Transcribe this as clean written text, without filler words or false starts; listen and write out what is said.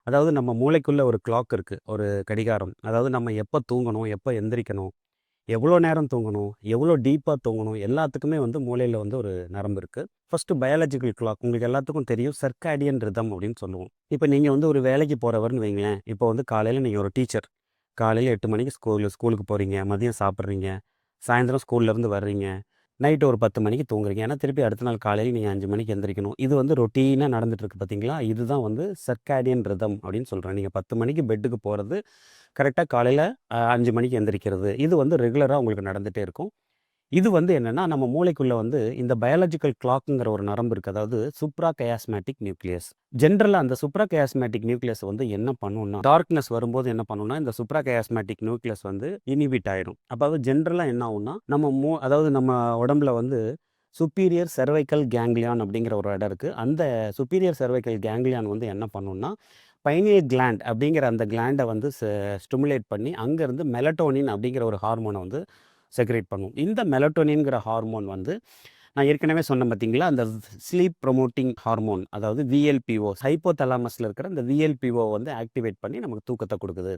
அதாவது நம்ம மூளைக்குள்ள ஒரு கிளாக் இருக்கு. ஒரு கடிகாரம். அதாவது நம்ம எப்ப தூங்கணும், எப்ப எந்திரிக்கணும், எவ்வளோ நேரம் தூங்கணும், எவ்வளோ டீப்பா தூங்கணும், எல்லாத்துக்குமே வந்து மூளையில வந்து ஒரு நரம்பு இருக்கு. ஃபர்ஸ்ட்டு பயாலஜிக்கல் கிளாக் உங்களுக்கு எல்லாத்துக்கும் தெரியும். சர்க்காடியன் ரிதம் அப்படின்னு சொல்லுவோம். இப்ப நீங்க வந்து ஒரு வேலைக்கு போறவர்ன்னு வைங்களேன். இப்போ வந்து காலையில நீங்க ஒரு டீச்சர். காலையில 8 மணிக்கு ஸ்கூலுக்கு போறீங்க. மதியம் சாப்பிடுறீங்க. சாயந்தரம் ஸ்கூல்லேருந்து வர்றீங்க. நைட்டு ஒரு 10 மணிக்கு தூங்குறீங்க. ஏன்னா திருப்பி அடுத்த நாள் காலையில நீங்க 5 மணிக்கு எந்திரிக்கணும். இது வந்து ரொட்டீனா நடந்துட்டு இருக்கு பார்த்தீங்களா? இதுதான் வந்து சர்க்காடியன் ரிதம் அப்படின்னு சொல்றேன். நீங்க 10 மணிக்கு பெட்டுக்கு போறது, கரெக்ட்டா காலையில 5 மணிக்கு எந்திரிக்கிறது. இது வந்து ரெகுலரா உங்களுக்கு நடந்துட்டே இருக்கும். இது வந்து என்னன்னா, நம்ம மூளைக்குள்ள வந்து இந்த பயாலஜிக்கல் கிளாக்ங்கிற ஒரு நரம்பு இருக்கு. அதாவது சூப்ரா கயாஸ்மேட்டிக் நியூக்ளியஸ். ஜென்ரலா அந்த சூப்ரா கயாஸ்மேட்டிக் நியூக்ளியஸ் வந்து என்ன பண்ணும்னா, டார்க்னஸ் வரும்போது என்ன பண்ணும்னா, இந்த சூப்ரா கயாஸ்மேட்டிக் நியூக்ளியஸ் வந்து இன்ஹிபிட் ஆயிரும். அப்ப ஜென்ரலா என்ன ஆகும்னா, நம்ம அதாவது நம்ம உடம்புல வந்து சுப்பீரியர் செர்வைக்கல் கேங்லியான் அப்படிங்கிற ஒரு இடம் இருக்கு. அந்த சுப்பீரியர் செர்வைக்கல் கேங்லியான் வந்து என்ன பண்ணும்னா, பைனியல் கிளாண்ட் அப்படிங்கிற அந்த கிளாண்ட வந்து ஸ்டிமுலேட் பண்ணி, அங்கருந்து மெலட்டோனின் அப்படிங்கிற ஒரு ஹார்மோன வந்து செக்ரேட் பண்ணும். இந்த மெலட்டோனின்ங்கிற ஹார்மோன் வந்து நான் ஏற்கனவே சொன்னேன் பார்த்தீங்களா, அந்த ஸ்லீப் ப்ரொமோட்டிங் ஹார்மோன் அதாவது விஎல்பிஓ ஹைப்போதலாமஸ்ல இருக்கிற அந்த விஎல்பிஓ வந்து ஆக்டிவேட் பண்ணி நமக்கு தூக்கத்த குடுக்குது.